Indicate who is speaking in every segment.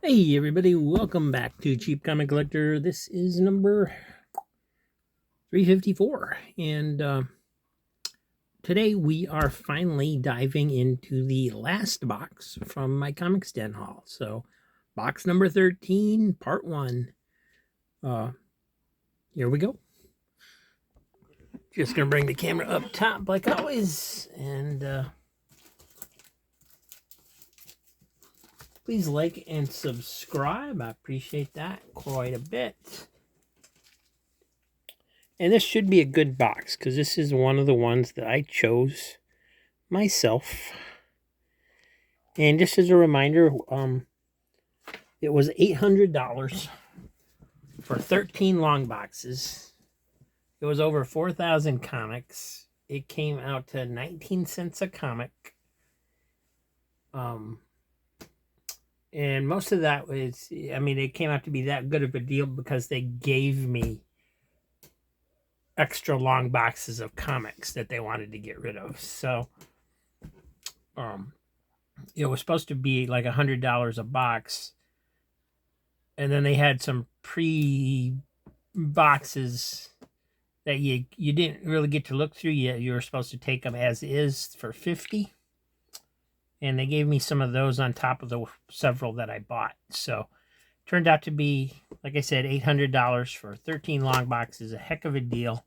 Speaker 1: Hey everybody, welcome back to Cheap Comic Collector. This is number 354, and today we are finally diving into the last box from my Comics Den haul. So, box number 13, part 1. Here we go. Just gonna bring the camera up top like always, and please like and subscribe. I appreciate that quite a bit. And this should be a good box because this is one of the ones that I chose myself. And just as a reminder, it was $800 for 13 long boxes. It was over 4,000 comics. It came out to 19 cents a comic. And most of that was, it came out to be that good of a deal because they gave me extra long boxes of comics that they wanted to get rid of. So, it was supposed to be like $100 a box. And then they had some pre-boxes that you didn't really get to look through. You were supposed to take them as is for $50. And they gave me some of those on top of the several that I bought. So, turned out to be, like I said, $800 for 13 long boxes. A heck of a deal.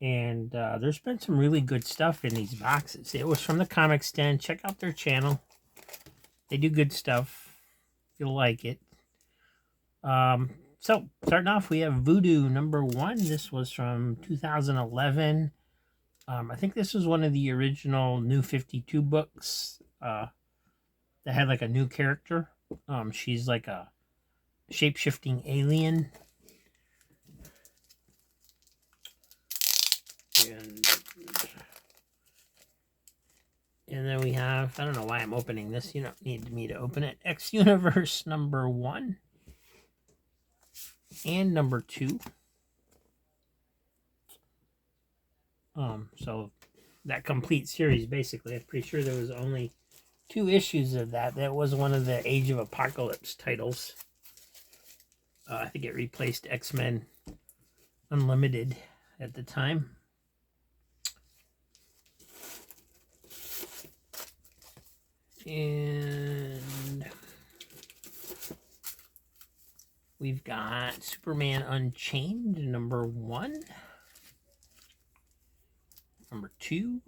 Speaker 1: And there's been some really good stuff in these boxes. It was from the Comics Den. Check out their channel. They do good stuff. You'll like it. So, starting off, we have Voodoo number 1. This was from 2011. I think this was one of the original New 52 books that had like a new character. She's like a shape-shifting alien. And then we have, I don't know why I'm opening this. You don't need me to open it. X Universe number 1 and number 2. So that complete series, basically. I'm pretty sure there was only 2 issues of that. That was one of the Age of Apocalypse titles. I think it replaced X-Men Unlimited at the time. And we've got Superman Unchained number 1, number 2,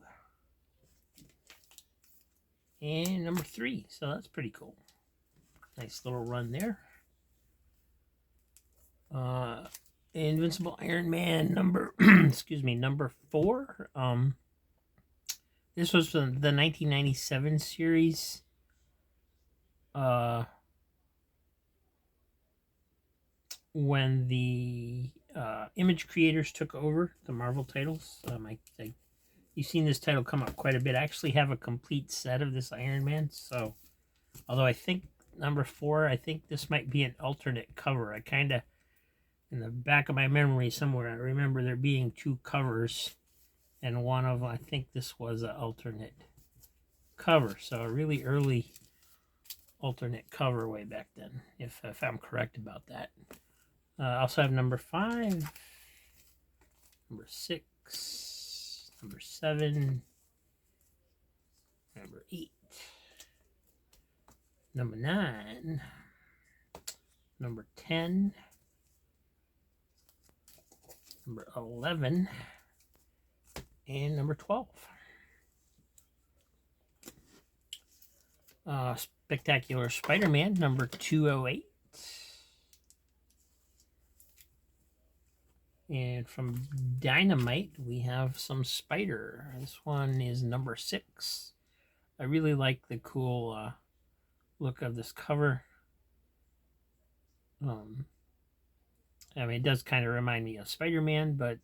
Speaker 1: and number 3. So that's pretty cool. Nice little run there. Invincible Iron Man number number 4. This was from the 1997 series. When the Image creators took over the Marvel titles. You've seen this title come up quite a bit. I actually have a complete set of this Iron Man. So, although I think number 4, I think this might be an alternate cover. I kind of, in the back of my memory somewhere, I remember there being 2 covers. And one of them, I think this was an alternate cover. So a really early alternate cover way back then, if I'm correct about that. I also have number 5, number 6, number 7, number 8, number 9, number 10, number 11, and number 12. Spectacular Spider-Man number 208. And from Dynamite, we have some Spider. This one is number 6. I really like the cool look of this cover. It does kind of remind me of Spider-Man, but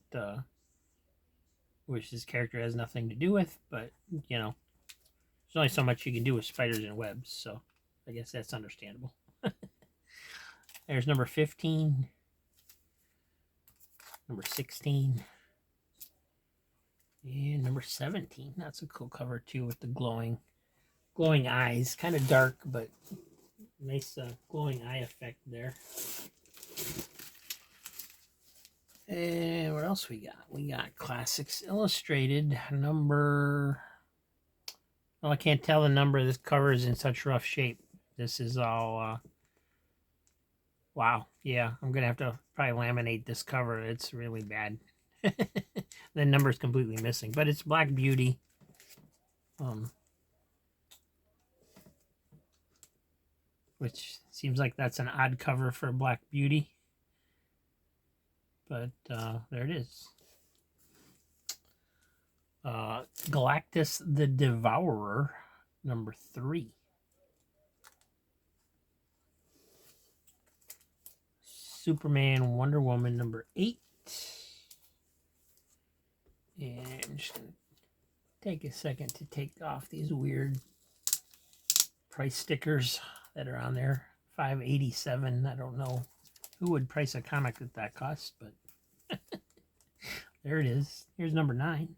Speaker 1: which his character has nothing to do with, but, there's only so much you can do with spiders and webs, so I guess that's understandable. There's number 15, number 16, and number 17. That's a cool cover, too, with the glowing eyes. Kind of dark, but Nice glowing eye effect there. And what else we got? We got Classics Illustrated number... Well, I can't tell the number. This cover is in such rough shape. This is all... wow. Yeah, I'm going to have to probably laminate this cover. It's really bad. The number's completely missing. But it's Black Beauty. Which seems like that's an odd cover for Black Beauty. But there it is. Galactus the Devourer, number 3. Superman Wonder Woman, number 8. And I'm just going to take a second to take off these weird price stickers that are on there. $5.87. I don't know who would price a comic at that cost, but there it is. Here's number 9.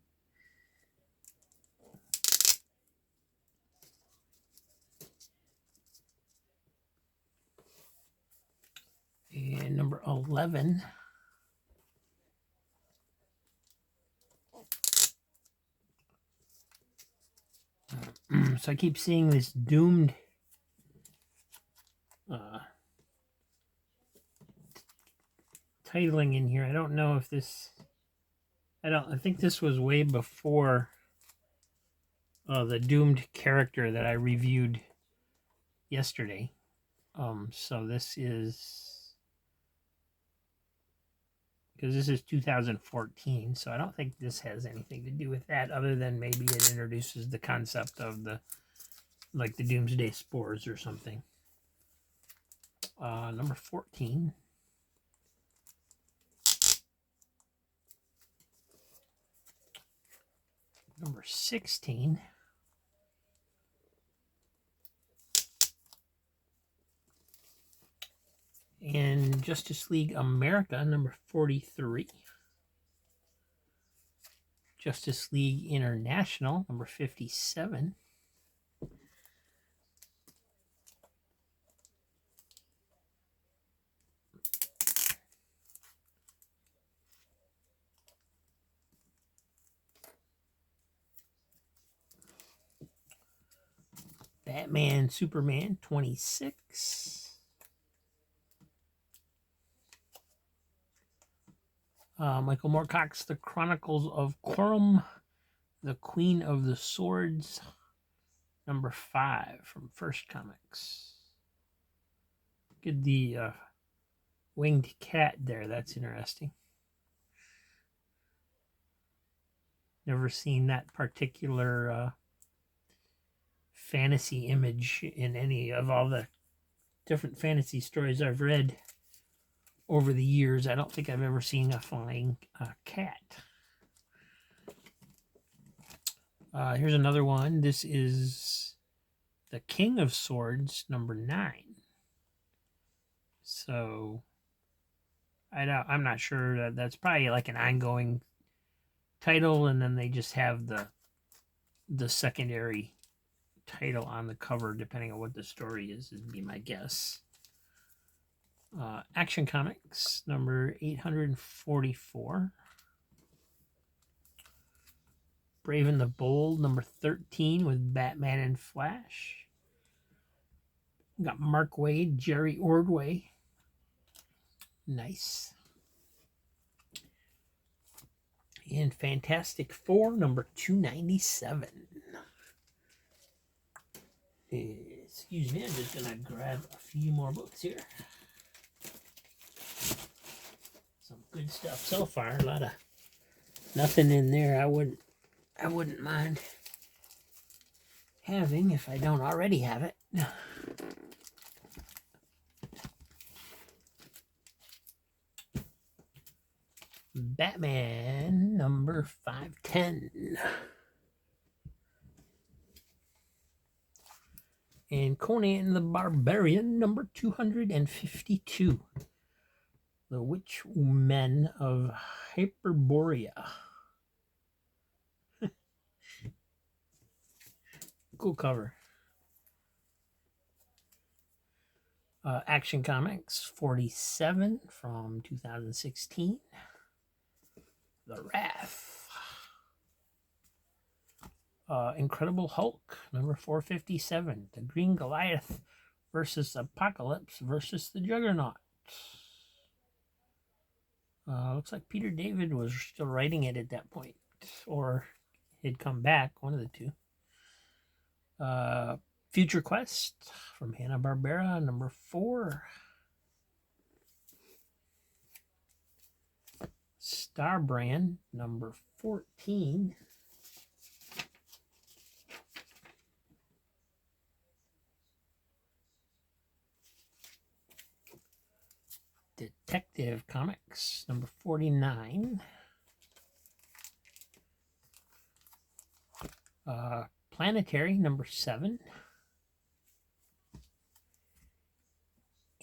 Speaker 1: And number 11. So I keep seeing this doomed titling in here. I don't know if this... I think this was way before the doomed character that I reviewed yesterday. So this is... because this is 2014, so I don't think this has anything to do with that, other than maybe it introduces the concept of the Doomsday Spores or something. Number 14. Number 16. And Justice League America, number 43. Justice League International, number 57. Batman, Superman, 26. Michael Moorcock's The Chronicles of Corum, the Queen of the Swords, number 5 from First Comics. Look at the winged cat there. That's interesting. Never seen that particular fantasy image in any of all the different fantasy stories I've read over the years. I don't think I've ever seen a flying cat. Here's another one. This is The King of Swords, number 9. So I'm not sure. That's probably like an ongoing title, and then they just have the secondary title on the cover, depending on what the story is, would be my guess. Action Comics, number 844. Brave and the Bold, number 13, with Batman and Flash. We got Mark Waid, Jerry Ordway. Nice. And Fantastic Four, number 297. Excuse me, I'm just going to grab a few more books here. Some good stuff so far. A lot of nothing in there I wouldn't mind having if I don't already have it. Batman, number 510. And Conan the Barbarian, number 252. The Witchmen of Hyperborea. Cool cover. Action Comics 47 from 2016. The Wrath. Incredible Hulk, number 457. The Green Goliath versus Apocalypse versus the Juggernaut. Looks like Peter David was still writing it at that point, or he'd come back, one of the two. Future Quest from Hanna-Barbera, number 4. Star Brand, number 14. Detective Comics, number 49. Planetary, number 7.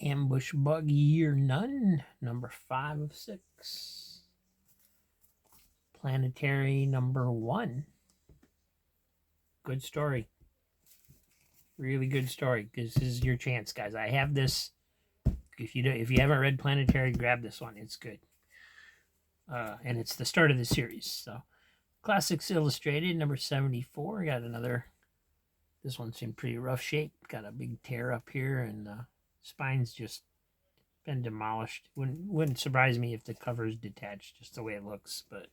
Speaker 1: Ambush Bug Year None, number 5 of 6. Planetary, number 1. Good story. Really good story. This is your chance, guys. I have this. If you haven't read Planetary, grab this one. It's good. And it's the start of the series. So, Classics Illustrated, number 74. Got another. This one's in pretty rough shape. Got a big tear up here, and spine's just been demolished. Wouldn't surprise me if the cover's detached, just the way it looks. But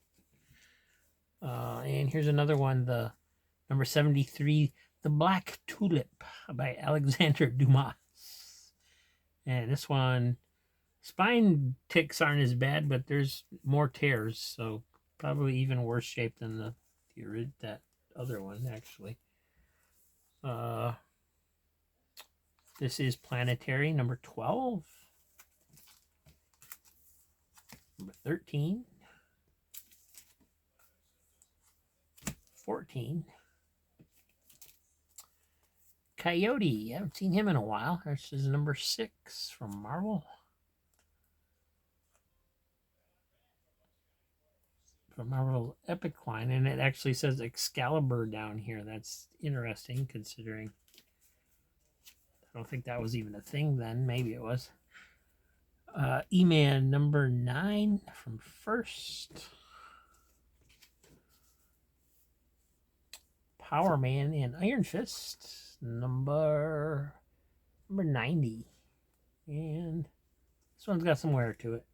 Speaker 1: and here's another one, the number 73, The Black Tulip by Alexander Dumas. And this one, spine ticks aren't as bad, but there's more tears, so probably even worse shape than that other one, actually. This is Planetary, number 12. Number 13. 14. Coyote, I haven't seen him in a while. This is number 6 from Marvel. From Marvel Epic line, and it actually says Excalibur down here. That's interesting, considering I don't think that was even a thing then. Maybe it was. E-Man number 9 from First. Power Man and Iron Fist number 90. And this one's got some wear to it.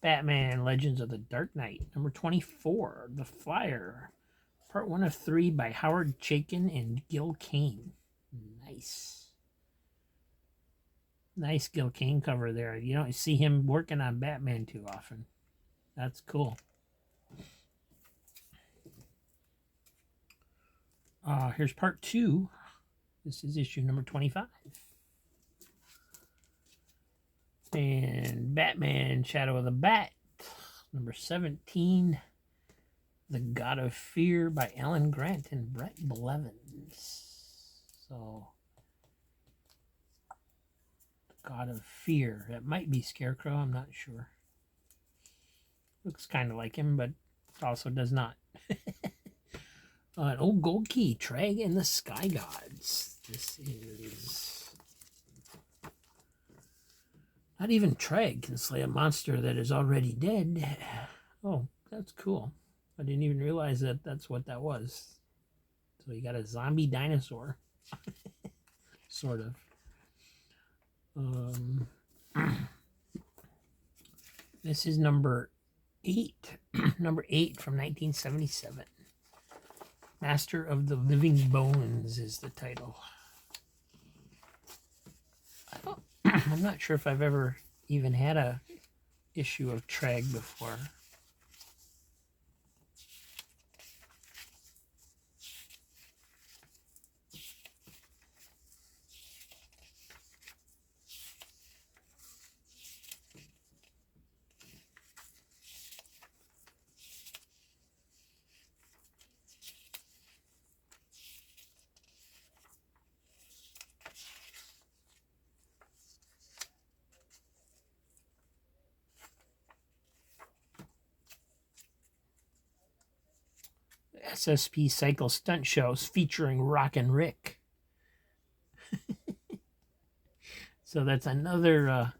Speaker 1: Batman Legends of the Dark Knight number 24. The Flyer, part 1 of 3 by Howard Chaykin and Gil Kane. Nice Gil Kane cover there. You don't see him working on Batman too often. That's cool. Here's part 2. This is issue number 25. And Batman Shadow of the Bat, number 17. The God of Fear by Alan Grant and Brett Blevins. So, the God of Fear. That might be Scarecrow, I'm not sure. Looks kind of like him, but also does not. An old gold key, Treg and the Sky Gods. This is... Not even Treg can slay a monster that is already dead. Oh, that's cool. I didn't even realize that that's what that was. So you got a zombie dinosaur. Sort of. This is number 8. Number 8 from 1977. Master of the Living Bones is the title. I'm not sure if I've ever even had a issue of Treg before. SSP Cycle Stunt Shows featuring Rockin' Rick. So that's another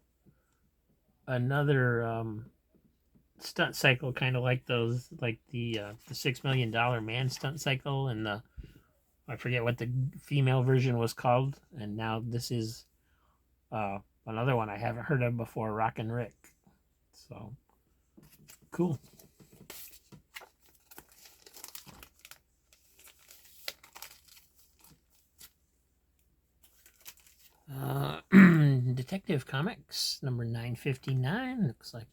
Speaker 1: stunt cycle, kind of like those, like the $6 million man stunt cycle, and the, I forget what the female version was called, and now this is another one I haven't heard of before, Rockin' Rick. So cool. Detective Comics number 959. Looks like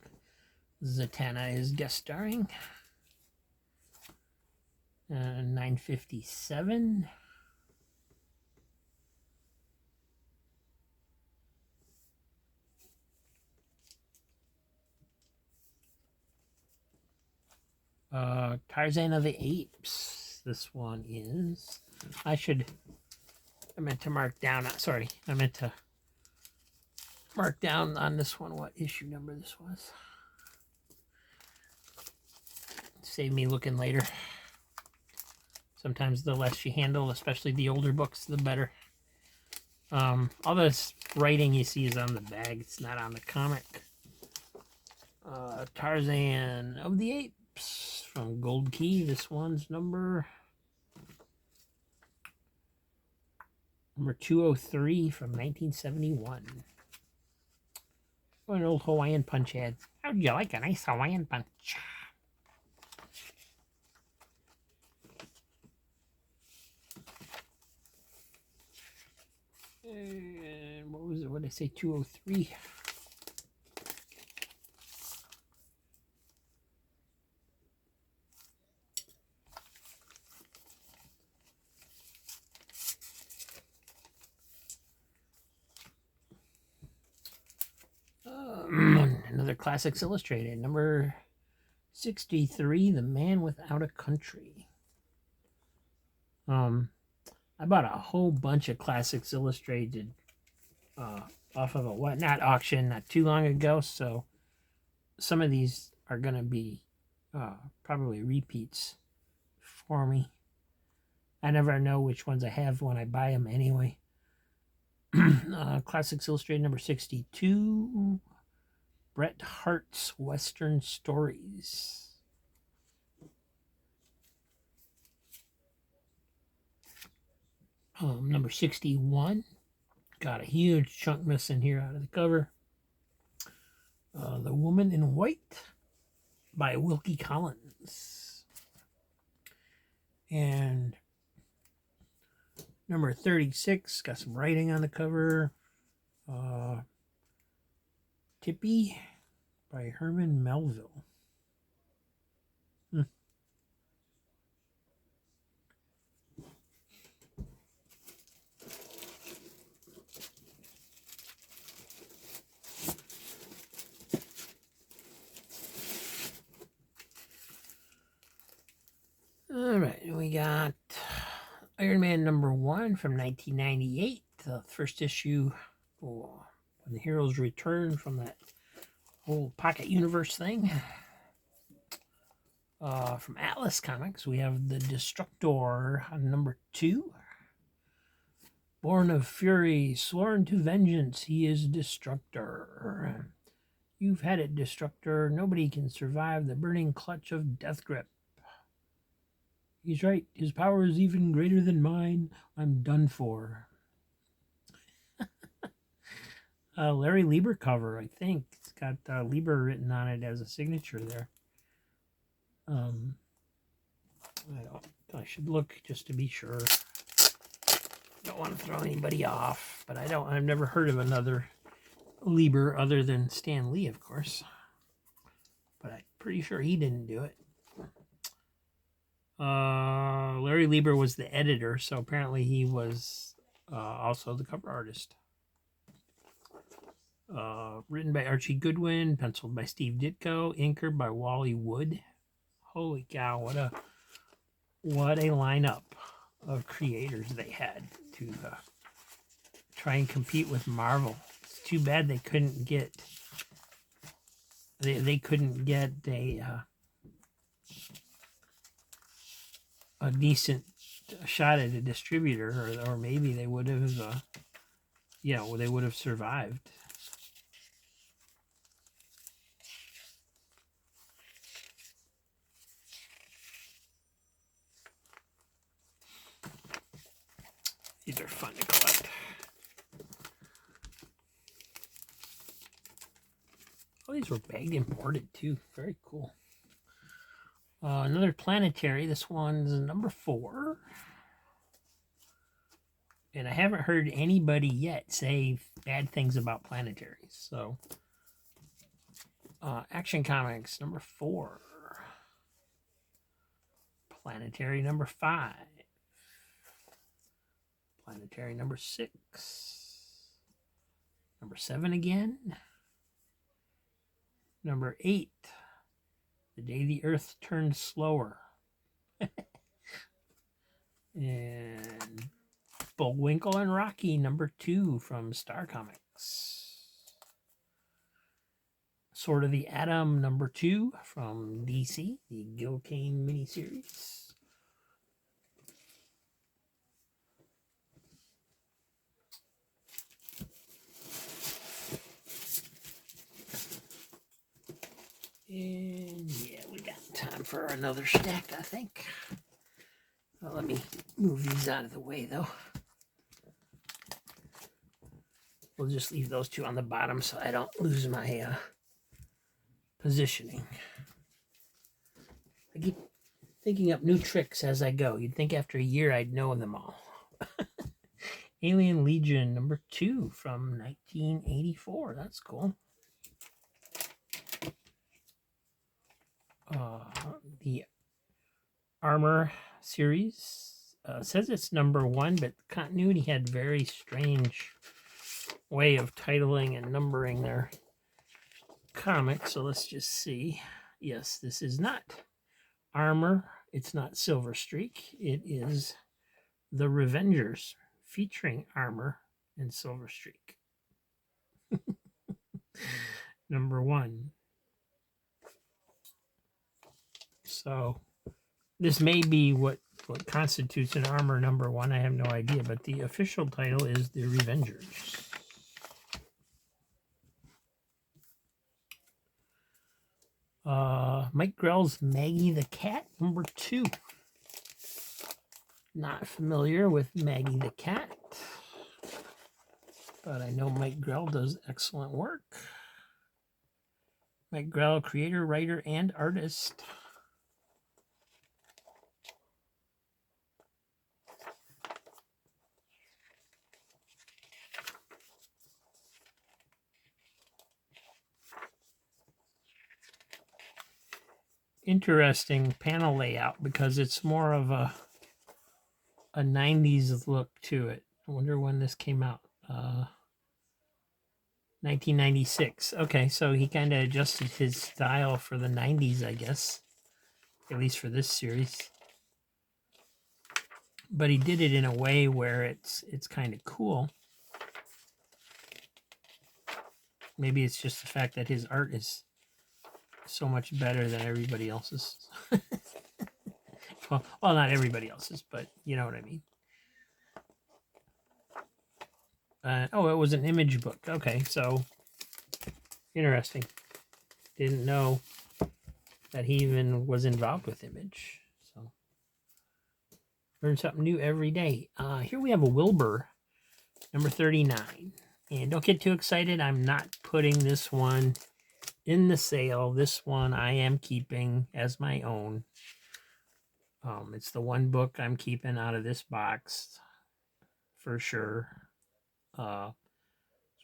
Speaker 1: Zatanna is guest starring. 957. Tarzan of the Apes. This one is. I meant to mark down. Sorry, I meant to mark down on this one what issue number this was. Save me looking later. Sometimes the less you handle, especially the older books, the better. All this writing you see is on the bag. It's not on the comic. Tarzan of the Apes from Gold Key. This one's number 203 from 1971. Oh, an old Hawaiian Punch ad. How'd you like a nice Hawaiian Punch? And what was it? What did I say? 203. Another Classics Illustrated, number 63, The Man Without a Country. I bought a whole bunch of Classics Illustrated off of a whatnot auction not too long ago, so some of these are going to be probably repeats for me. I never know which ones I have when I buy them anyway. Classics Illustrated number 62, Bret Hart's Western Stories. Number 61. Got a huge chunk missing here out of the cover. The Woman in White by Wilkie Collins. And number 36. Got some writing on the cover. Tippy by Herman Melville. All right, we got Iron Man number 1 from 1998, the first issue. When the heroes return from that whole pocket universe thing. From Atlas Comics, we have The Destructor on number 2. Born of fury, sworn to vengeance, he is Destructor. You've had it, Destructor. Nobody can survive the burning clutch of Death Grip. He's right. His power is even greater than mine. I'm done for. Larry Lieber cover, I think. It's got Lieber written on it as a signature there. I should look just to be sure. Don't want to throw anybody off, but I've never heard of another Lieber other than Stan Lee, of course. But I'm pretty sure he didn't do it. Larry Lieber was the editor, so apparently he was also the cover artist. Written by Archie Goodwin, penciled by Steve Ditko, inker by Wally Wood. Holy cow, what a lineup of creators they had to try and compete with Marvel. It's too bad they couldn't get a decent shot at a distributor, or maybe they would have Yeah, well, they would have survived. These are fun to collect. Oh, these were bagged imported too. Very cool. Another planetary. This one's number 4. And I haven't heard anybody yet say bad things about planetaries. So, Action Comics number 4. Planetary number 5. Planetary number 6. Number 7 again. Number 8. The Day the Earth Turned Slower. And Bullwinkle and Rocky number 2 from Star Comics. Sword of the Atom number 2 from DC, the Gil Kane miniseries. And yeah, we got time for another stack, I think. Well, let me move these out of the way, though. We'll just leave those 2 on the bottom so I don't lose my positioning. I keep thinking up new tricks as I go. You'd think after a year I'd know them all. Alien Legion number 2 from 1984. That's cool. The Armor series says it's number 1, but Continuity had very strange way of titling and numbering their comics. So let's just see. Yes, this is not Armor. It's not Silver Streak. It is The Revengers featuring Armor and Silver Streak. Number 1. So this may be what constitutes an Armor number 1. I have no idea, but the official title is The Revengers. Mike Grell's Maggie the Cat number 2. Not familiar with Maggie the Cat, but I know Mike Grell does excellent work. Mike Grell, creator, writer, and artist. Interesting panel layout because it's more of a 90s look to it. I wonder when this came out. 1996. Okay, so he kind of adjusted his style for the 90s, I guess. At least for this series. But he did it in a way where it's kind of cool. Maybe it's just the fact that his art is so much better than everybody else's. well, not everybody else's, but you know what I mean. Oh, it was an Image book. Okay, so interesting. Didn't know that he even was involved with Image. So learn something new every day. Here we have a Wilbur, number 39. And don't get too excited. I'm not putting this one in the sale. This one I am keeping as my own. It's the one book I'm keeping out of this box for sure.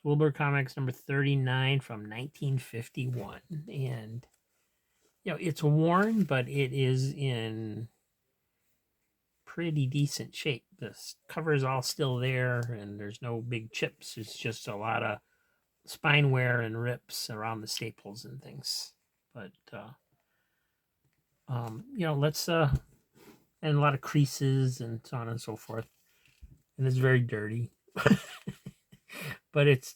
Speaker 1: Wilbur Comics number 39 from 1951. And, you know, it's worn, but it is in pretty decent shape. The cover is all still there, and there's no big chips. It's just a lot of spine wear and rips around the staples and things. But, you know, let's, and a lot of creases and so on and so forth. And it's very dirty. But it's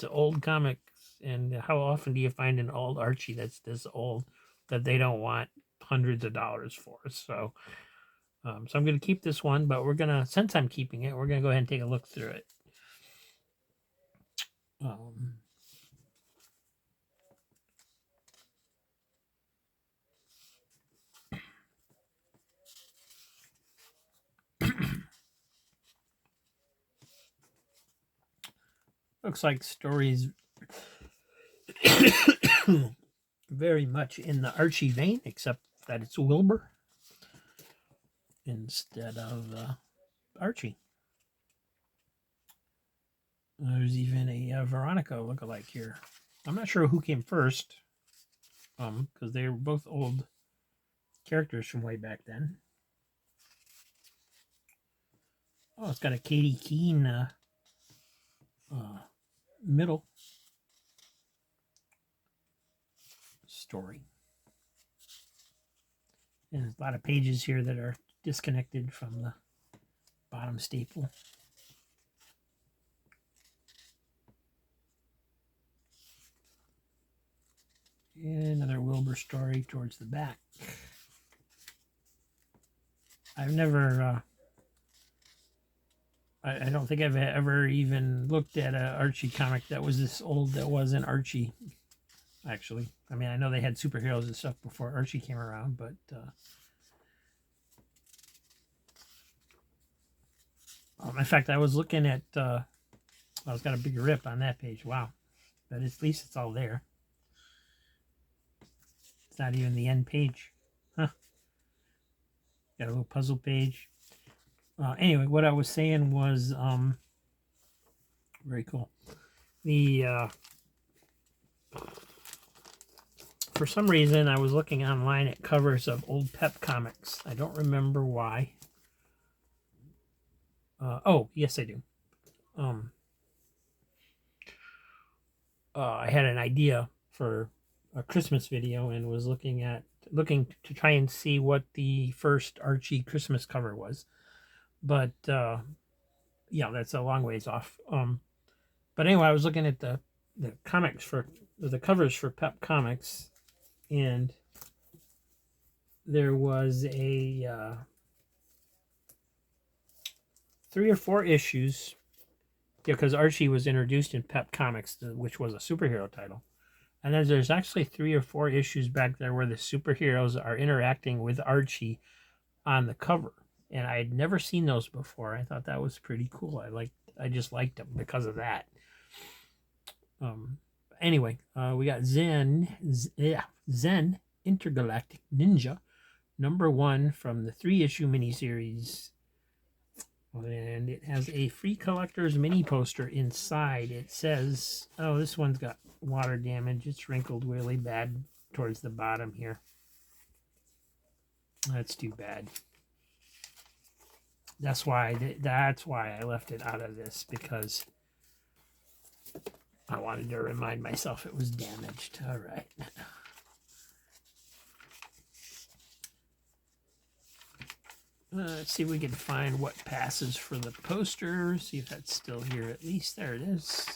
Speaker 1: old comics. And how often do you find an old Archie that's this old that they don't want hundreds of dollars for? So, so I'm going to keep this one, but since I'm keeping it, we're going to go ahead and take a look through it. Um, looks like stories very much in the Archie vein, except that it's Wilbur instead of Archie. There's even a Veronica lookalike here. I'm not sure who came first, because they were both old characters from way back then. Oh, it's got a Katie Keene middle story. And there's a lot of pages here that are disconnected from the bottom staple. And another Wilbur story towards the back. I've never, I don't think I've ever even looked at an Archie comic that was this old that wasn't Archie, actually. I mean, I know they had superheroes and stuff before Archie came around, but in fact, I was looking at, I was got a big rip on that page. Wow. But at least it's all there. It's not even the end page. Huh. Got a little puzzle page. Anyway, what I was saying was very cool. The for some reason, I was looking online at covers of old Pep comics. I don't remember why. Oh, yes, I do. I had an idea for a Christmas video and was looking to try and see what the first Archie Christmas cover was. But yeah, that's a long ways off. But anyway, I was looking at the comics for the covers for Pep Comics, and there was a 3 or 4 issues, because Archie was introduced in Pep Comics, which was a superhero title. And then there's actually 3 or 4 issues back there where the superheroes are interacting with Archie on the cover. And I had never seen those before. I thought that was pretty cool. I just liked them because of that. Anyway, we got Zen Intergalactic Ninja, #1 from the 3-issue miniseries. And it has a free collector's mini poster inside. It says, oh, this one's got water damage. It's wrinkled really bad towards the bottom here. That's too bad. That's why I left it out of this, because I wanted to remind myself it was damaged. All right. Let's see if we can find what passes for the poster. See if that's still here at least. There it is.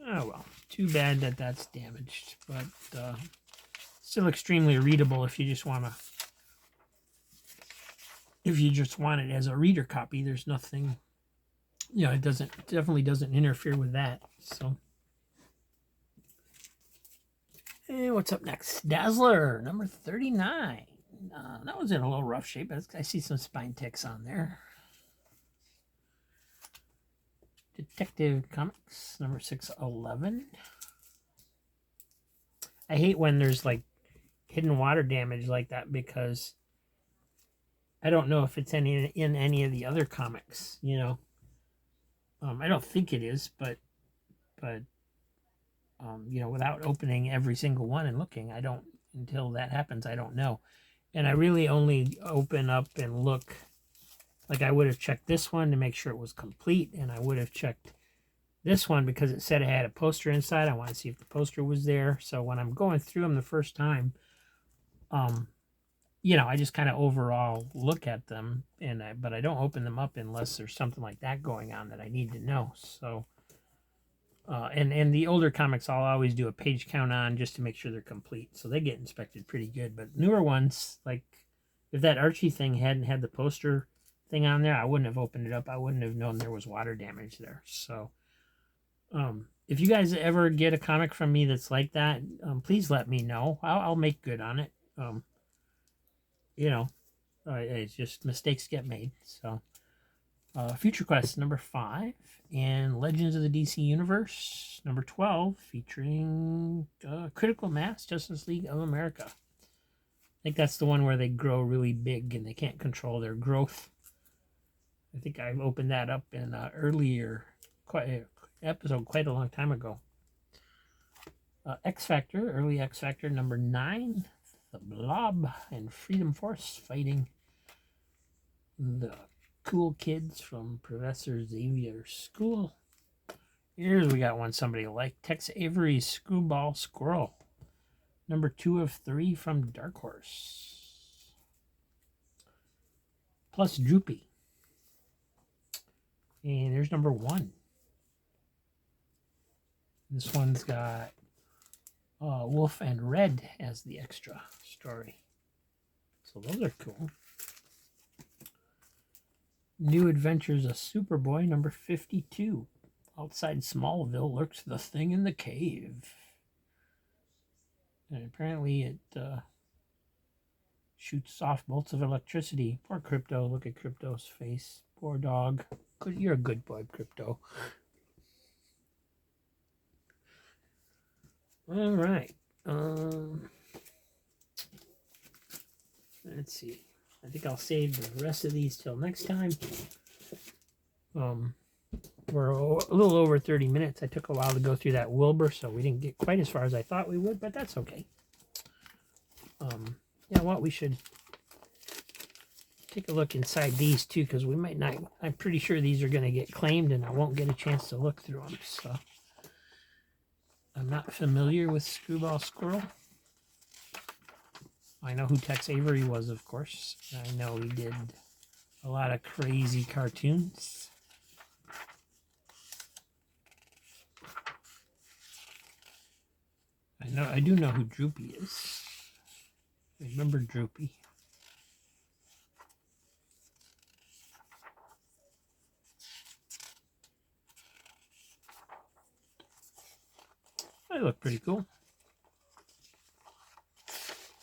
Speaker 1: Oh well, too bad that that's damaged, but still extremely readable if you just want it as a reader copy. There's nothing, it definitely doesn't interfere with that. So, and what's up next? Dazzler #39. That was in a little rough shape. I see some spine ticks on there. Detective Comics #611. I hate when there's like hidden water damage like that, because I don't know if it's in any of the other comics. I don't think it is, but without opening every single one and looking, until that happens, I don't know. And I really only open up and look. Like, I would have checked this one to make sure it was complete, and I would have checked this one because it said it had a poster inside. I want to see if the poster was there. So when I'm going through them the first time, I just kind of overall look at them, but I don't open them up unless there's something like that going on that I need to know. So And the older comics I'll always do a page count on just to make sure they're complete. So they get inspected pretty good. But newer ones, like if that Archie thing hadn't had the poster thing on there, I wouldn't have opened it up. I wouldn't have known there was water damage there. So if you guys ever get a comic from me that's like that, please let me know. I'll make good on it. You know, it's just mistakes get made. So Future Quest number 5 and Legends of the DC Universe number 12 featuring Critical Mass Justice League of America. I think that's the one where they grow really big and they can't control their growth. I think I opened that up in an earlier episode quite a long time ago. X Factor, early X Factor number 9, the Blob and Freedom Force fighting the cool kids from Professor Xavier's school. Here's we got one somebody like Tex Avery's Screwball Squirrel, number 2 of 3 from Dark Horse. Plus Droopy. And there's number 1. This one's got Wolf and Red as the extra story. So those are cool. New Adventures of Superboy, number 52. Outside Smallville lurks the thing in the cave. And apparently it shoots off bolts of electricity. Poor Crypto. Look at Crypto's face. Poor dog. You're a good boy, Crypto. All right. Let's see. I think I'll save the rest of these till next time. We're a little over 30 minutes. I took a while to go through that Wilbur, so we didn't get quite as far as I thought we would, but that's okay. You know what? We should take a look inside these too, because we might not. I'm pretty sure these are going to get claimed, and I won't get a chance to look through them. So I'm not familiar with Screwball Squirrel. I know who Tex Avery was, of course. I know he did a lot of crazy cartoons. I do know who Droopy is. I remember Droopy. They look pretty cool.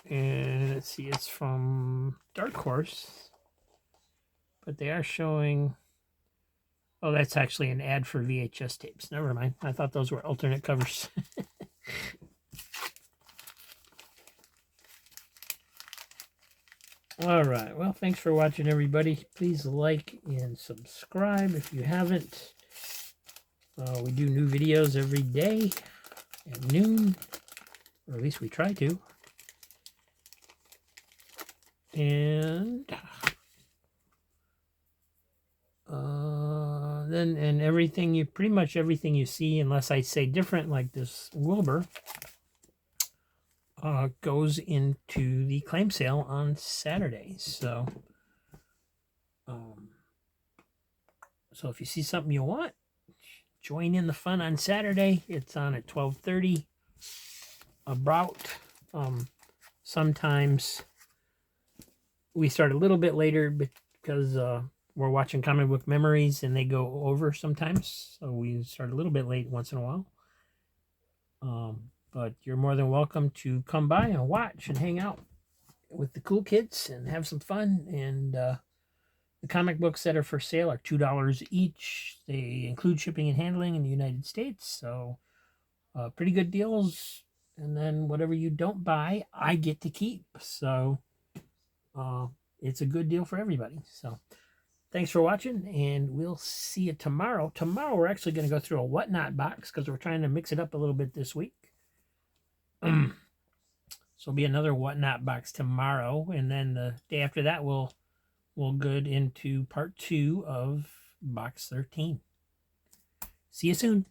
Speaker 1: And let's see, it's from Dark Horse. But they are showing... Oh, that's actually an ad for VHS tapes. Never mind. I thought those were alternate covers. All right. Well, thanks for watching, everybody. Please like and subscribe if you haven't. We do new videos every day at noon, or at least we try to. And then everything pretty much everything you see, unless I say different, like this Wilbur, goes into the claim sale on Saturday. So, so if you see something you want, join in the fun on Saturday. It's on at 12:30. About sometimes we start a little bit later because we're watching Comic Book Memories and they go over sometimes. So we start a little bit late once in a while. But you're more than welcome to come by and watch and hang out with the cool kids and have some fun. And the comic books that are for sale are $2 each. They include shipping and handling in the United States. So pretty good deals. And then whatever you don't buy, I get to keep. So it's a good deal for everybody. So thanks for watching, and we'll see you tomorrow. Tomorrow we're actually going to go through a Whatnot box because we're trying to mix it up a little bit this week. So it'll be another Whatnot box tomorrow, and then the day after that we'll go into part 2 of box 13. See you soon.